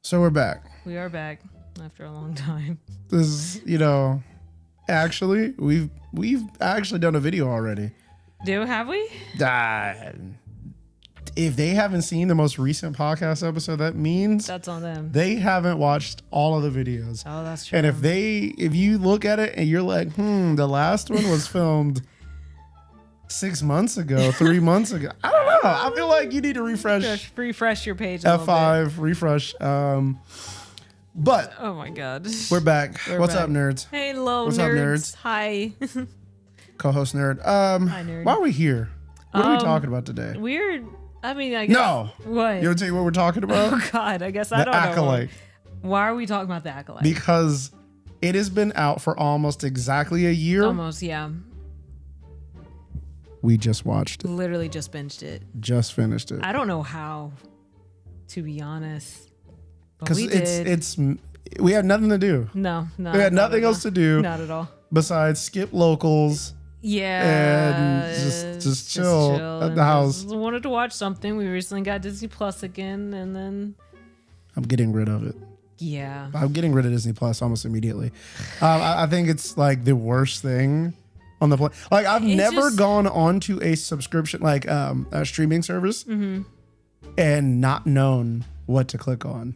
So we're back. We are back after a long time. This is, actually, we've actually done a video already. Have we? If they haven't seen the most recent podcast episode, that means that's on them. They haven't watched all of the videos. Oh, that's true. And if you look at it and you're like, the last one was filmed 6 months ago, 3 months ago. I don't know. I feel like you need to refresh your page. F5, refresh. But oh my god, we're back. What's up, nerds? Hey, hello, What's nerds. up, nerds? Hi. Co-host nerd. Hi, nerd. Why are we here? What are we talking about today? I guess. No. What? You want to tell you what we're talking about? Oh god, I guess I don't know. The Acolyte. Why are we talking about the Acolyte? Because it has been out for almost exactly a year. Almost, yeah. We just watched it. Literally just binged it. Just finished it. I don't know how, to be honest. Because we had nothing to do. No. We had nothing else to do. Not at all. Besides skip locals. Yeah. And just chill at the house. Just wanted to watch something. We recently got Disney Plus again, and then I'm getting rid of it. Yeah. I'm getting rid of Disney Plus almost immediately. I think it's like the worst thing on the planet. Like I've never gone onto a subscription, like a streaming service, and not known what to click on.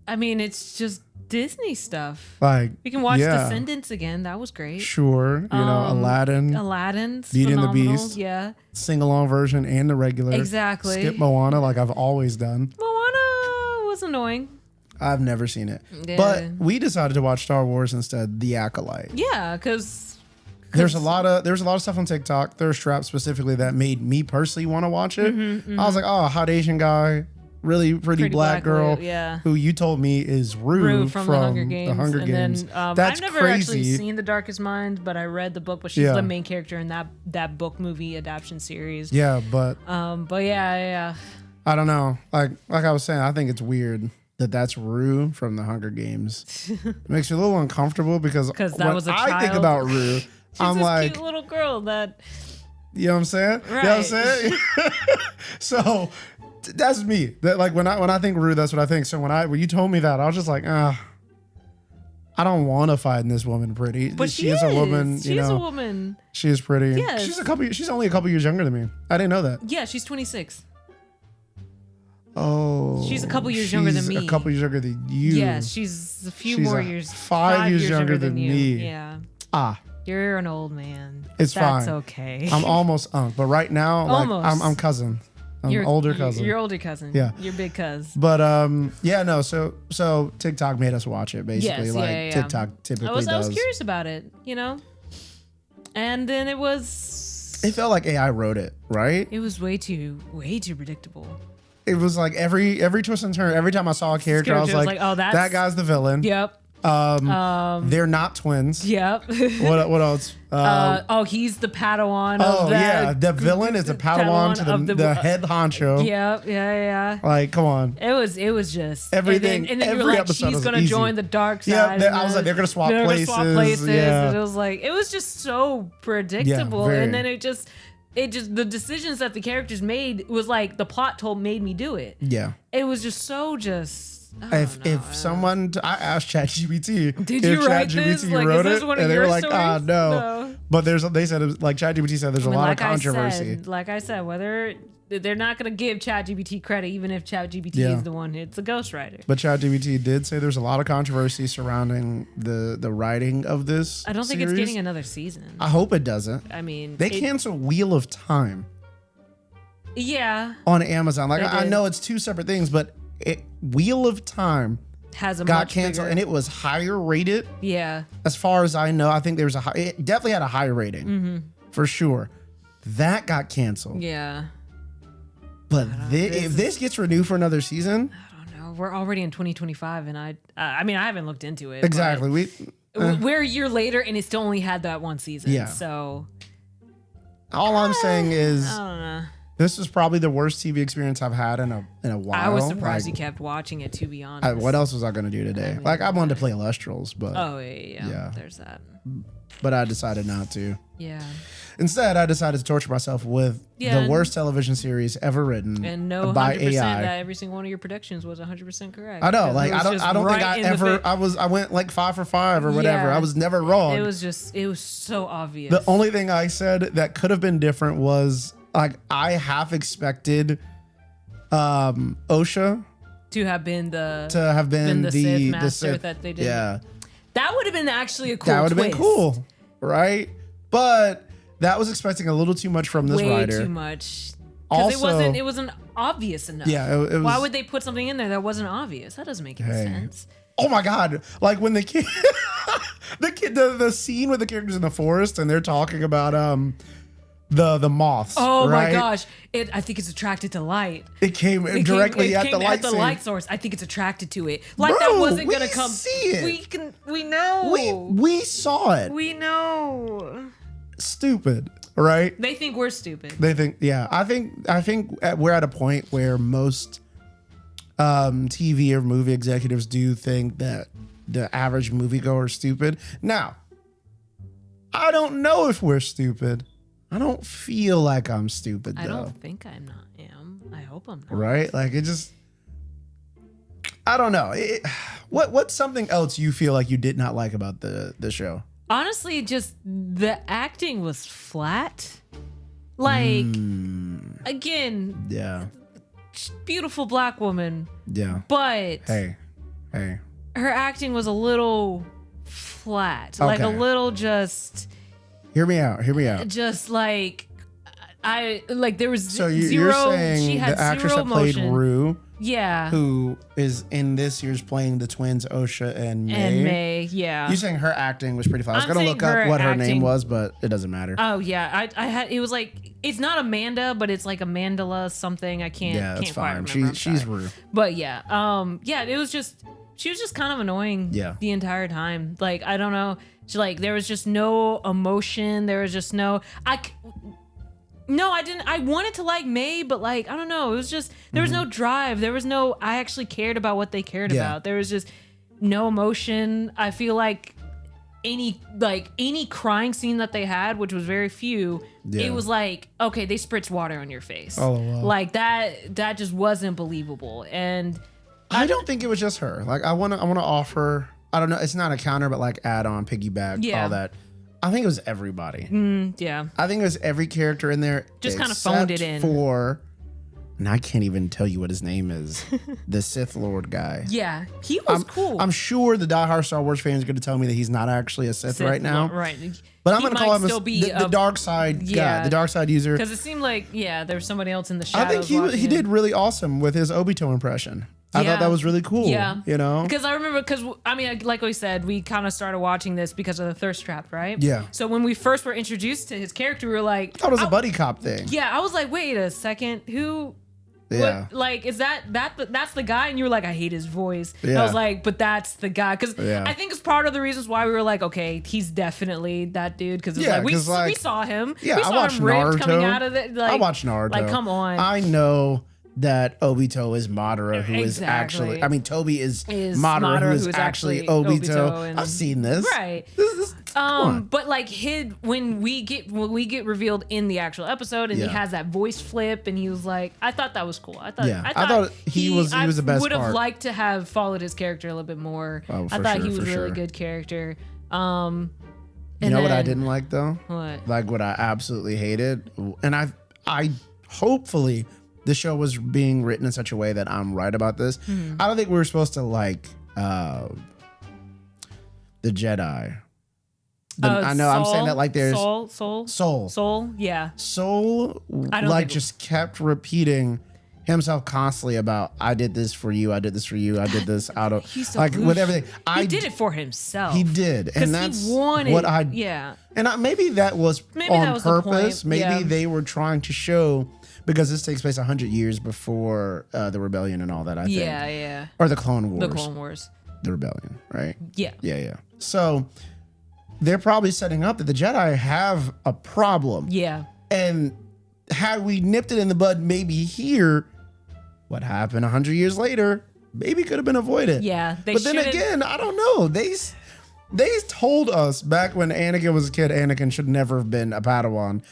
I mean, it's just Disney stuff. Like we can watch Descendants again. That was great. Sure, Aladdin's Beauty and the phenomenal. Beast, yeah, sing along version and the regular. Exactly. Skip Moana, like I've always done. Moana was annoying. I've never seen it, yeah. But we decided to watch Star Wars instead. The Acolyte. Yeah, because there's a lot of stuff on TikTok, Thirst Trap specifically, that made me personally want to watch it. I was like, oh, hot Asian guy. Really pretty black girl, who you told me is Rue from the Hunger Games. Then, That's I've never crazy. actually seen The Darkest Mind, but I read the book. But she's the main character in that book movie adaptation series. Yeah, but yeah. I don't know. Like I was saying, I think it's weird that's Rue from the Hunger Games. It makes me a little uncomfortable because that was a child. I think about Rue, I'm like, cute little girl that. You know what I'm saying? Right. You know what I'm saying? So. That's me. That like when I think Rue, that's what I think. So when you told me that, I was just like, I don't want to find this woman pretty. But she is a woman. She's a woman. She is pretty. Yes. She's only a couple years younger than me. I didn't know that. Yeah, she's 26. Oh. She's a couple years younger than me. A couple years younger than you. Yeah, she's a few more years. 5 years younger than you. me. Yeah. Ah. You're an old man. It's fine. That's okay. I'm almost but right now, like I'm cousin. Older cousin. Your older cousin. Yeah. Your big cuz. But no. So TikTok made us watch it basically. Yes, TikTok typically does. I was curious about it, and then it felt like AI wrote it, right? It was way too predictable. It was like every twist and turn. Every time I saw a character, I was like, oh, that guy's the villain. Yep. They're not twins. Yep. What else? He's the Padawan. The villain is the Padawan to the head honcho. Yeah. Like, come on. It was just everything. And then every you were like, episode she's gonna join the dark side. Yeah, I was like, they're gonna swap places. Yeah. And it was like, it was just so predictable. And then it just the decisions that the characters made was like the plot made me do it. Yeah. It was just so if someone I asked ChatGPT, did you write this? ChatGPT wrote it, and they were like, no. But they said it was, like ChatGPT said there's a lot of controversy. Like I said, whether they're not going to give ChatGPT credit, even if ChatGPT is the one, it's a ghostwriter. But ChatGPT did say there's a lot of controversy surrounding the writing of this. I don't think it's getting another season. I hope it doesn't. I mean, they canceled Wheel of Time. Yeah. On Amazon, like I know it's two separate things, but Wheel of Time got canceled, and it was higher rated. Yeah. As far as I know, I think it definitely had a high rating for sure. That got canceled. Yeah. But if this gets renewed for another season, I don't know. We're already in 2025, and I mean, I haven't looked into it. Exactly. We're a year later, and it still only had that one season. Yeah. So all I'm saying is, I don't know. This is probably the worst TV experience I've had in a while. I was surprised you kept watching it, to be honest. What else was I going to do today? I wanted to play Illustrals, but yeah. There's that. but I decided not to. Yeah. Instead, I decided to torture myself with the worst television series ever written and no by 100% AI. that every single one of your predictions was 100% correct. I know, like I don't think I ever I went like 5 for 5 or whatever. I was never wrong. It was so obvious. The only thing I said that could have been different was like I half expected OSHA to have been the Sith master that they did. Yeah. That would have been actually a cool That would have twist. been cool, right? But that was expecting a little too much from this writer. Way too much. Because it wasn't obvious enough. Yeah, it was. Why would they put something in there that wasn't obvious? That doesn't make any sense. Oh my God. Like when the kid, the scene with the characters in the forest and they're talking about the moths. Oh right? my gosh. I think it's attracted to light. It came directly at the light source. I think it's attracted to it. Like Bro, that wasn't gonna come. See it. We know. We saw it. We know. Stupid, right? They think we're stupid. They think, yeah. I think we're at a point where most TV or movie executives do think that the average moviegoer is stupid. Now, I don't know if we're stupid. I don't feel like I'm stupid, though. I don't think I am. I hope I'm not. Right? Like it just, I don't know. What's something else you feel like you did not like about the show? Honestly, just the acting was flat. Like, again, yeah, beautiful black woman. Yeah. But hey, her acting was a little flat. Like a little just. Hear me out. Just like there was so zero. You're saying she had the actress zero that played emotion. Rue, yeah, who is in this year's playing the twins Osha and May. Yeah. You're saying her acting was pretty flat. I was gonna look up what her name was, but it doesn't matter. Oh yeah, I had it was like it's not Amanda, but it's like Amandala something. I can't. Yeah, that's fine. Remember. She's Rue. But yeah, it was just she was just kind of annoying. Yeah. The entire time, like I don't know. She there was just no emotion. There was just no. I didn't. I wanted to like May, but like I don't know. It was just there was no drive. There was no. I actually cared about what they cared about. There was just no emotion. I feel like any crying scene that they had, which was very few, it was like okay, they spritzed water on your face. Oh wow. Like that just wasn't believable. And I don't think it was just her. Like I wanna offer. I don't know. It's not a counter, but like add on, piggyback, all that. I think it was everybody. Yeah. I think it was every character in there. Just kind of phoned it in. And I can't even tell you what his name is. The Sith Lord guy. Yeah. He was cool. I'm sure the diehard Star Wars fan is going to tell me that he's not actually a Sith right now. Right. But I'm going to call him the dark side guy, the dark side user. Because it seemed like, there was somebody else in the shadows. I think he did really awesome with his Obito impression. I thought that was really cool. Yeah. You know? Because I remember, like we said, we kind of started watching this because of the thirst trap, right? Yeah. So when we first were introduced to his character, we were like... I thought it was a buddy cop thing. Yeah, I was like, wait a second, who... Yeah. What, like, is that's the guy? And you were like, I hate his voice. Yeah. I was like, but that's the guy. Because I think it's part of the reasons why we were like, okay, he's definitely that dude. Because we saw him. Yeah, we saw him ripped coming out of it. Like, I watched Naruto. Like, come on. I know that Obito is Madara, who is actually... I mean, Toby is Madara, who is actually Obito. I've seen this. Right. But like when we get revealed in the actual episode and he has that voice flip and he was like, I thought that was cool. I thought he was the best part. I would have liked to have followed his character a little bit more. I thought he was a really good character. You know what I didn't like though? What? Like what I absolutely hated, and I hopefully the show was being written in such a way that I'm right about this. I don't think we were supposed to like the Jedi. I know I'm saying that like there's Soul. Yeah. Soul like just kept repeating himself constantly about I did this for you, I did this for you, I did this out of so like with everything. He did it for himself. He did, and that's what I. Yeah. And maybe that was on purpose. Maybe they were trying to show. Because this takes place 100 years before the rebellion and all that, I think. Yeah. Or the Clone Wars. The Clone Wars. The rebellion, right? Yeah. Yeah. So they're probably setting up that the Jedi have a problem. Yeah. And had we nipped it in the bud maybe here, what happened 100 years later maybe could have been avoided. Yeah. But then again, I don't know. They told us back when Anakin was a kid, Anakin should never have been a Padawan.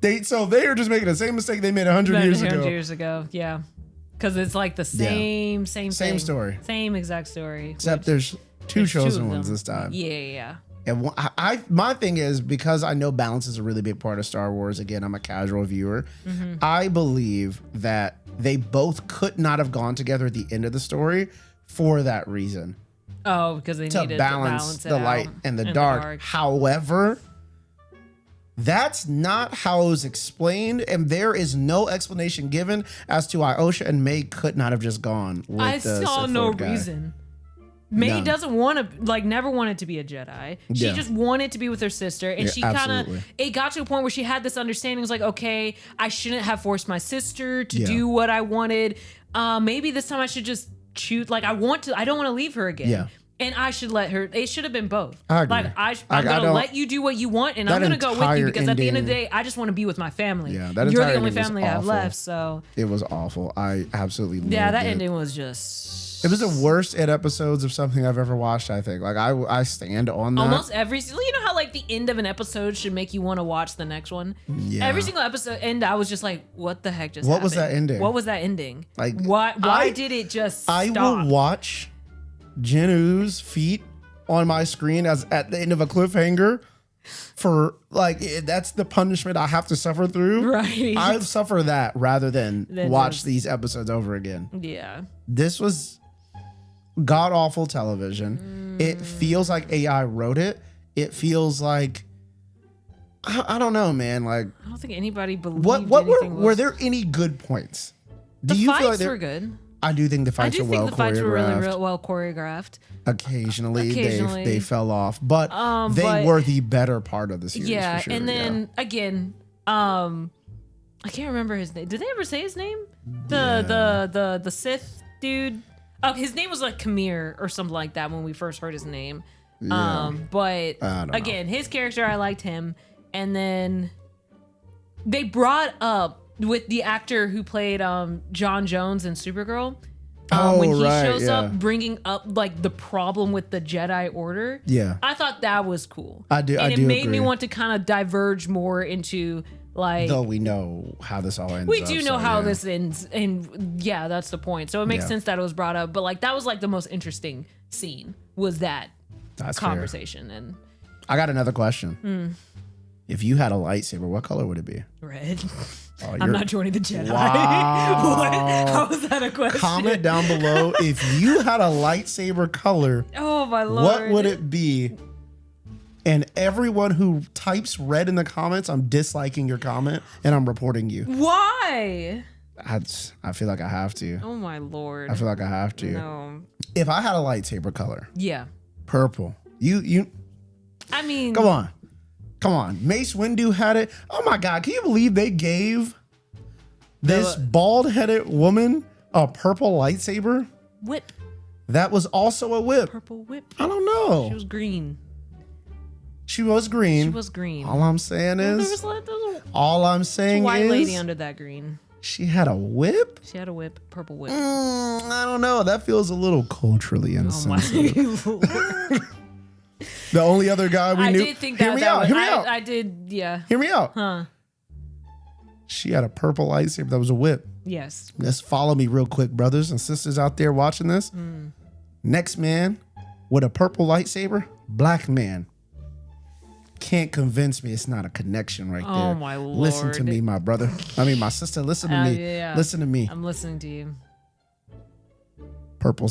They are just making the same mistake they made 100 years ago. 100 years ago, yeah. Because it's like the same thing. Story. Same exact story. Except there's two chosen ones this time. Yeah. And my thing is, because I know balance is a really big part of Star Wars. Again, I'm a casual viewer. I believe that they both could not have gone together at the end of the story for that reason. Oh, because they needed to balance the light and the dark. However, that's not how it was explained, and there is no explanation given as to why Osha and May could not have just gone with I the saw Sith no Lord guy. reason. May None. doesn't want to, like, never wanted to be a Jedi. She just wanted to be with her sister. And she kind of, it got to a point where she had this understanding. It was like, okay, I shouldn't have forced my sister to do what I wanted. Maybe this time I should just choose, like, I don't want to leave her again. Yeah. And I should let her, it should have been both. I agree. Like, I'm going to let you do what you want, and I'm going to go with you, because at the end of the day, I just want to be with my family. Yeah, that You're the entire only ending was family I have awful. left, so. It was awful. I absolutely loved Yeah, that it. ending was just. It was the worst episodes of something I've ever watched, I think. Like, I stand on that. Almost every, you know how like the end of an episode should make you want to watch the next one? Yeah. Every single episode end, I was just like, what the heck just What happened? was that ending? What was that ending? Like, why did it just stop? I will watch Jinu's feet on my screen as at the end of a cliffhanger for, like, that's the punishment I have to suffer through. Right. I'd suffer that rather than watch these episodes over again. Yeah. This was god awful television. It feels like AI wrote it. It feels like I don't know, man. Like, I don't think anybody believed what anything were there any good points? The Do you fights feel like were good. I do think the I fights do are think well the fights were choreographed. really well choreographed. Occasionally. They fell off, but but were the better part of the series. Yeah, for sure, and then again, I can't remember his name. Did they ever say his name? The Sith dude. Oh, his name was like Kamir or something like that when we first heard his name. Yeah. But again, his character, I liked him. And then they brought up with the actor who played John Jones in Supergirl. When he shows up, bringing up like the problem with the Jedi Order. Yeah, I thought that was cool. And it made me want to kind of diverge more into like. Though we know how this all ends. We do know how this ends, and yeah, that's the point. So it makes sense that it was brought up. But like that was like the most interesting scene was that's conversation. Fair. And I got another question. If you had a lightsaber, what color would it be? Red. Oh, I'm not joining the Jedi. Wow. What? How is that a question? Comment down below if you had a lightsaber color. Oh my lord. What would it be? And everyone who types red in the comments, I'm disliking your comment and I'm reporting you. Why? I feel like I have to. Oh my lord. I feel like I have to. No. If I had a lightsaber color. Yeah. Purple. You. I mean. Come on. Mace Windu had it. Oh my God. Can you believe they gave this bald-headed woman a purple lightsaber? Whip. That was also a whip. Purple whip. I don't know. She was green. She was green. She was green. All I'm saying is. All I'm saying is. White lady under that green. She had a whip? She had a whip. Purple whip. I don't know. That feels a little culturally insensitive. Oh my lord. The only other guy we knew. I did think that. Hear me out. I did, yeah. Hear me out. Huh. She had a purple lightsaber that was a whip. Yes. Let's follow me real quick, brothers and sisters out there watching this. Next man with a purple lightsaber, black man. Can't convince me it's not a connection right there. Oh my lord. Listen to me, my brother. I mean, my sister, listen to me. Yeah. Listen to me. I'm listening to you. Purple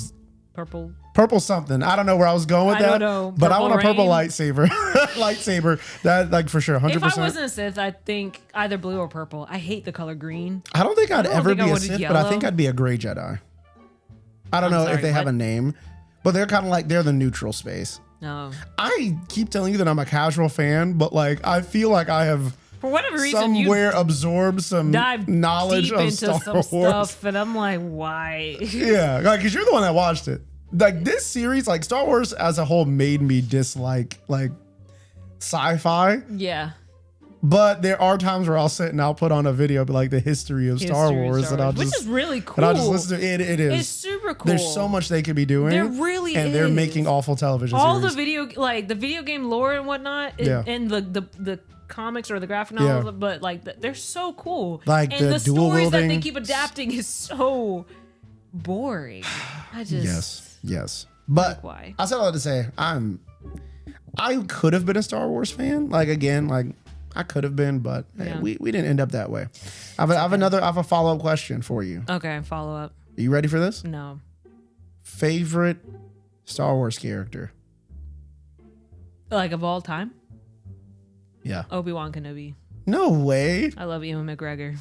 something. I don't know where I was going with that. I don't know. But I want a purple rain. lightsaber. Lightsaber. That, like, for sure, 100%. If I wasn't a Sith, I think either blue or purple. I hate the color green. I don't think I'd ever be a Sith, yellow. but I think I'd be a gray Jedi. I don't know if they have a name, but they're kind of like, they're the neutral space. No. I keep telling you that I'm a casual fan, but like, I feel like I have for whatever reason somewhere absorbed some knowledge of Star Wars stuff, and I'm like, why? Yeah, like, cause you're the one that watched it. Like, this series, like, Star Wars as a whole made me dislike like sci-fi. Yeah. But there are times where I'll sit and I'll put on a video like the history of Star Wars, and I'll just, which is really cool. And I'll just listen to it. It is. It's super cool. There's so much they could be doing. There really is. And they're making awful television all series. the video game lore and whatnot, and the comics or the graphic novels, but like they're so cool. Like and the dual stories wielding. that they keep adapting is so boring. I just yes. But why? I said all that to say I could have been a Star Wars fan. Like again, like I could have been, but we didn't end up that way. I have a follow-up question for you. Okay, follow up. Are you ready for this? No. Favorite Star Wars character? Like of all time? Yeah. Obi-Wan Kenobi. No way. I love Ewan McGregor.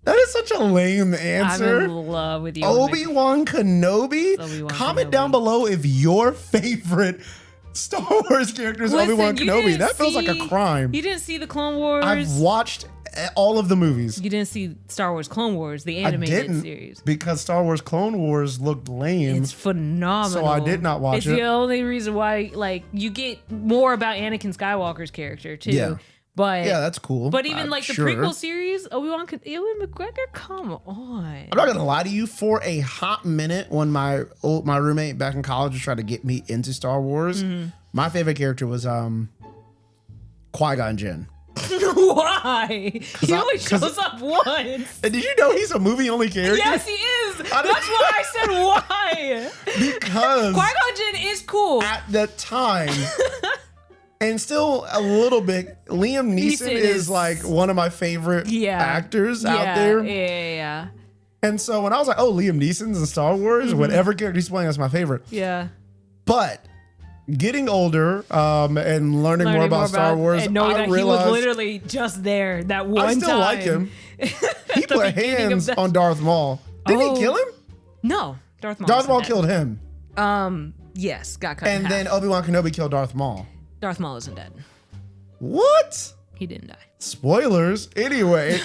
That is such a lame answer. I'm in love with you. Obi-Wan Kenobi? Comment down below if your favorite Star Wars character is Obi-Wan Kenobi. That feels like a crime. You didn't see the Clone Wars? I've watched all of the movies. You didn't see Star Wars Clone Wars, the animated series. Because Star Wars Clone Wars looked lame. It's phenomenal. So I did not watch it. It's the only reason why, like, you get more about Anakin Skywalker's character too. Yeah. But yeah, that's cool. But even like the prequel series, Ewan McGregor, come on. I'm not gonna lie to you. For a hot minute, when my roommate back in college was trying to get me into Star Wars, my favorite character was Qui-Gon Jinn. Why? He only shows up once. Did you know he's a movie-only character? Yes, he is. That's why I said why. Because Qui-Gon Jinn is cool at the time. And still a little bit, Liam Neeson is like one of my favorite actors out there. Yeah. And so when I was like, oh, Liam Neeson's in Star Wars, whatever character he's playing is my favorite. Yeah. But getting older and learning more about Star Wars, and knowing that he was literally just there that one time. I still like him. He put hands on Darth Maul. Didn't he kill him? No. Darth Maul killed him. Yes, got cut in half. And then Obi-Wan Kenobi killed Darth Maul. Darth Maul isn't dead. What? He didn't die. Spoilers. Anyway.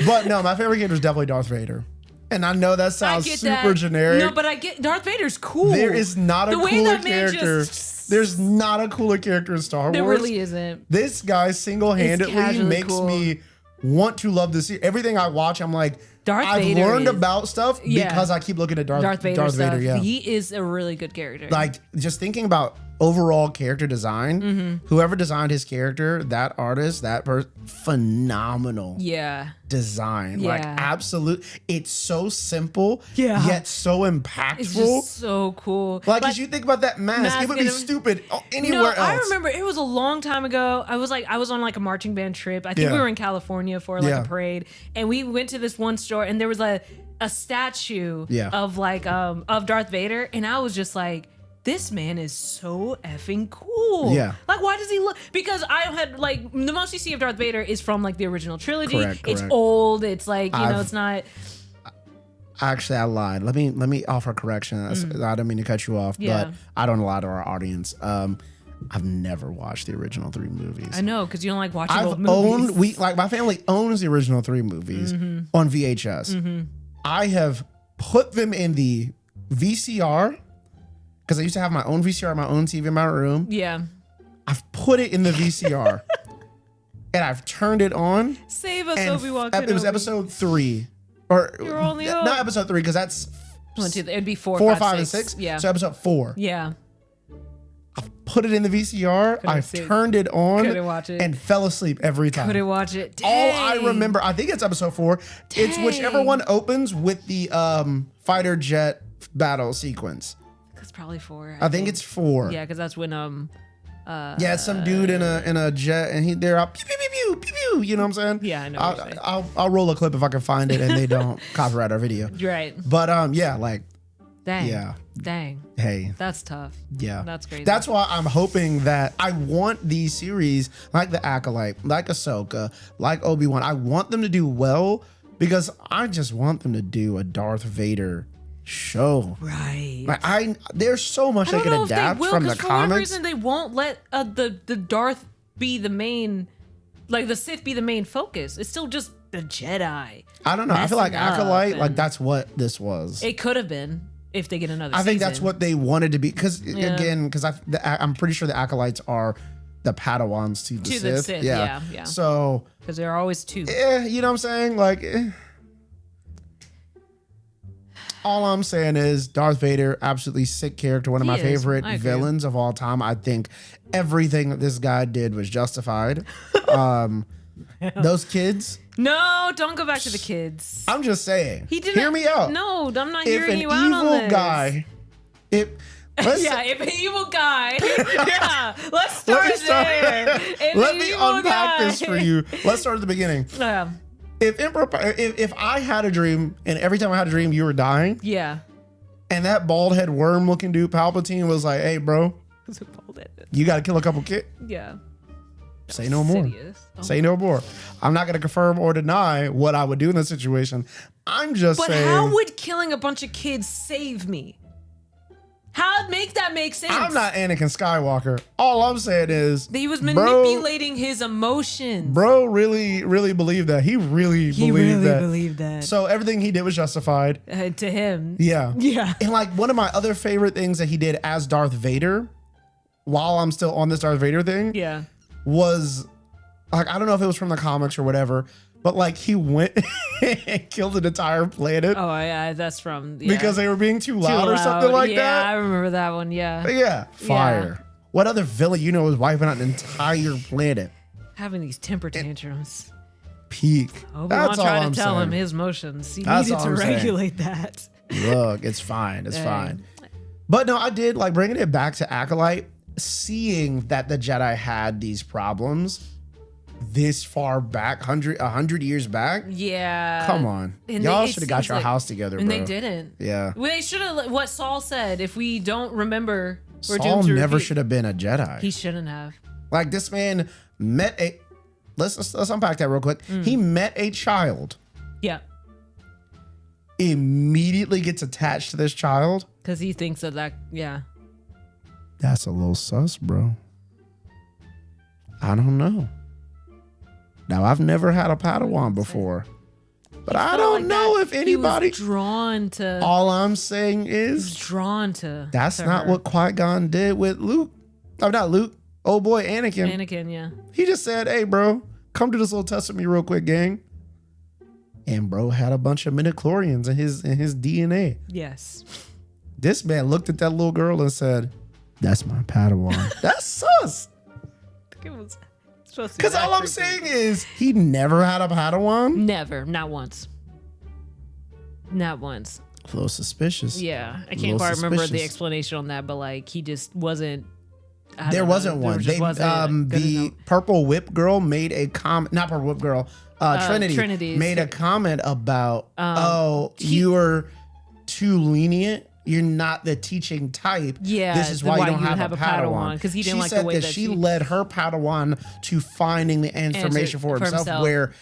But no, my favorite character is definitely Darth Vader. And I know that sounds super generic. No, but I get Darth Vader's cool. There is not a cooler character. There's not a cooler character in Star Wars. There really isn't. This guy single-handedly makes me want to love this. Everything I watch, I'm like, I've learned about stuff because I keep looking at Darth Vader. Yeah. He is a really good character. Like, just thinking about overall character design, whoever designed his character, that artist, that person, phenomenal. Yeah. Design. Like, absolute. It's so simple, yet so impactful. It's just so cool. Like, as you think about that mask, it would be stupid anywhere else. I remember it was a long time ago. I was on like a marching band trip. I think we were in California for like a parade, and we went to this one store, and there was a statue of like of Darth Vader, and I was just like, this man is so effing cool. Yeah. Like, why does he look? Because I had like the most you see of Darth Vader is from like the original trilogy. Correct. It's old. It's like, you know, it's not. Actually, I lied. Let me offer a correction. I don't mean to cut you off, but I don't lie to our audience. I've never watched the original 3 movies. I know, because you don't like watching old movies. My family owns the original 3 movies on VHS. I have put them in the VCR. Because I used to have my own VCR, my own TV in my room. Yeah. I've put it in the VCR. And I've turned it on. Save us, Obi-Wan Kenobi. It was episode 3. Or you're only not episode 3, because that's... It'd be 4, 5, and 6. Yeah. So episode 4. Yeah. I've put it in the VCR. I've turned it on. Couldn't watch it. And fell asleep every time. Couldn't watch it. Dang. All I remember, I think it's episode 4. Dang. It's whichever one opens with the fighter jet battle sequence. It's probably 4. I think it's 4. Yeah, because that's when it's some dude in a jet, and they're up pew pew pew pew pew. You know what I'm saying? Yeah, I know. I'll roll a clip if I can find it, and they don't copyright our video. Right. But like, dang. Yeah. Dang. Hey. That's tough. Yeah. That's crazy. That's why I'm hoping that I want these series like the Acolyte, like Ahsoka, like Obi-Wan. I want them to do well because I just want them to do a Darth Vader show. Right. Like there's so much they can adapt from the comics. For whatever reason, they won't let the Darth be the main, like the Sith be the main focus. It's still just the Jedi. I don't know. I feel like Acolyte, like that's what this was. It could have been if they get another season. I think that's what they wanted to be. Because again, I'm pretty sure the Acolytes are the Padawans to the To Sith. the Sith, yeah. So, Because there are always two. you know what I'm saying? Like, all I'm saying is Darth Vader, absolutely sick character, one of my favorite villains of all time. I think everything that this guy did was justified. Those kids. No, don't go back to the kids. I'm just saying. He didn't. Hear me out. No, I'm not hearing you out on this. Guy, if an evil guy. Yeah, let's start there. Let me unpack this for you. Let's start at the beginning. If I had a dream, and every time I had a dream, you were dying. Yeah. And that bald head worm looking dude, Palpatine, was like, "Hey, bro, you got to kill a couple kids." Yeah. Say no more. Say no more. I'm not going to confirm or deny what I would do in this situation. I'm just saying. But how would killing a bunch of kids save me? How make that make sense? I'm not Anakin Skywalker. All I'm saying is that he was manipulating his emotions. Bro really, really believed that. He really believed that. So everything he did was justified. To him. Yeah. Yeah. And like one of my other favorite things that he did as Darth Vader, while I'm still on this Darth Vader thing, was like, I don't know if it was from the comics or whatever, but like he went and killed an entire planet. Oh yeah, that's from because they were being too loud or something like that. Yeah, I remember that one. Yeah. Fire. Yeah. What other villain was wiping out an entire planet? Having these temper tantrums. Peak. Obi-Wan tried to tell him his motions. He needed to regulate that. Look, it's fine. It's fine. But no, I did like bringing it back to Acolyte, seeing that the Jedi had these problems this far back, 100 years back. Yeah. Come on. Y'all should have got your house together, and bro. they didn't. Yeah. They should have, what Saul said, if we don't remember, we're Saul never should have been a Jedi. He shouldn't have. Like this man met a, let's unpack that real quick. He met a child. Yeah. Immediately gets attached to this child. Because he thinks that, yeah. That's a little sus, bro. I don't know. Now, I've never had a Padawan before, but I don't know if anybody drawn to. All I'm saying is drawn to. That's not what Qui-Gon did with Luke. Oh, not Luke. Oh boy, Anakin. Anakin, yeah. He just said, "Hey, bro, come do this little test with me real quick, gang." And bro had a bunch of midichlorians in his DNA. Yes. This man looked at that little girl and said, "That's my Padawan." That's sus. It was. Because all I'm saying is he never had a Padawan. Never. Not once. Not once. A little suspicious. Yeah. I can't quite remember the explanation on that, but like he just wasn't. There wasn't one. The Purple Whip girl made a comment. Not Purple Whip girl. Trinity made a comment about, you were too lenient. You're not the teaching type. Yeah, this is why you don't have a Padawan. Because he didn't like the way that she led her Padawan to finding the information for himself, where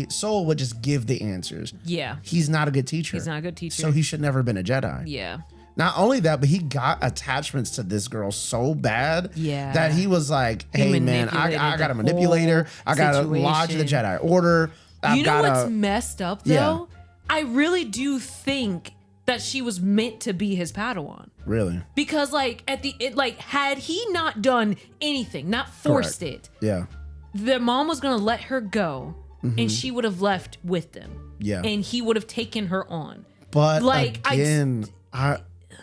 Soul would just give the answers. Yeah, he's not a good teacher. He's not a good teacher, so he should never have been a Jedi. Yeah. Not only that, but he got attachments to this girl so bad that he was like, "Hey man, I got to manipulate her. I got to lodge the Jedi Order." You know what's messed up though? Yeah. I really do think that she was meant to be his Padawan. Really? Because like had he not done anything, not forced it, the mom was gonna let her go, and she would have left with them. Yeah. And he would have taken her on. But like again, I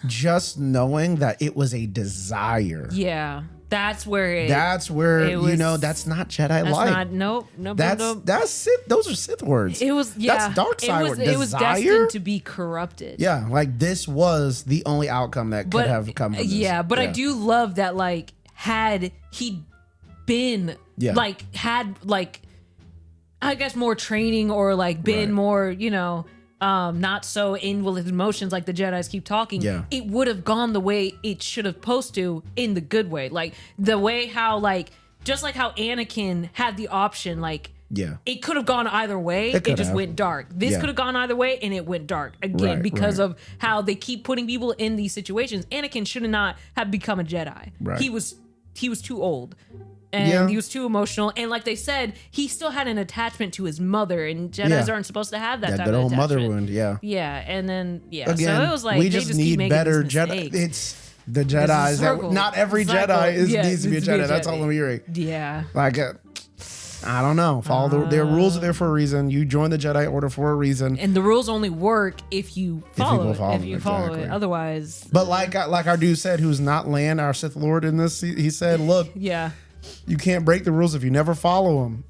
just knowing that it was a desire. Yeah. That's where that's not Jedi light. Nope. That's Sith. Those are Sith words. It was that's dark side word. It was destined to be corrupted. Yeah, like this was the only outcome that could have come from this. Yeah, but I do love that. Like, had he been had I guess more training or like been more, not so in with emotions like the Jedis keep talking, it would have gone the way it should have supposed to, in the good way. Like the way how just like how Anakin had the option, it could have gone either way. It just went dark. This could have gone either way and it went dark again because of how they keep putting people in these situations. Anakin should not have become a Jedi. Right. He was too old. And he was too emotional. And like they said, he still had an attachment to his mother. And Jedis aren't supposed to have that type of attachment. Mother wound, Yeah, and then, Again, so it was like, we they just need keep better Jedi. It's the Jedis. circle. Not every Cycle. Jedi Yeah, needs to be a Jedi. That's all I'm hearing. Yeah. Like, I don't know. Follow their rules are there for a reason. You join the Jedi Order for a reason. And the rules only work if you follow it. If you follow exactly. it. Otherwise. But like our dude said, who's not Lan, our Sith Lord in this, he said, look, Yeah. you can't break the rules if you never follow them.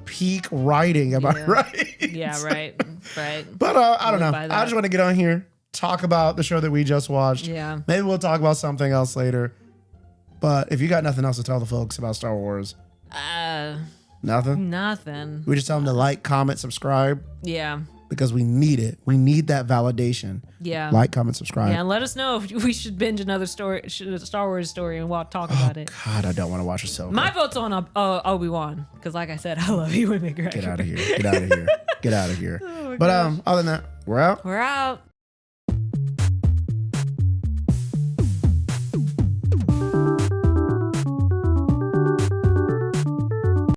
Peak writing, am I right? Yeah, right. Right. But I don't know. by that. I just want to get on here, talk about the show that we just watched. Yeah. Maybe we'll talk about something else later. But if you got nothing else to tell the folks about Star Wars, nothing? Nothing. We just tell them to like, comment, subscribe, Yeah. because we need it. We need that validation. Yeah. Like, comment, subscribe. Yeah, and let us know if we should binge another Star Wars story and talk about it. God, I don't want to watch Ahsoka. My vote's on Obi-Wan because, like I said, I love Ewan McGregor. Get out of here. Get out of here. Get out of here. Oh my But gosh. other than that, we're out. We're out.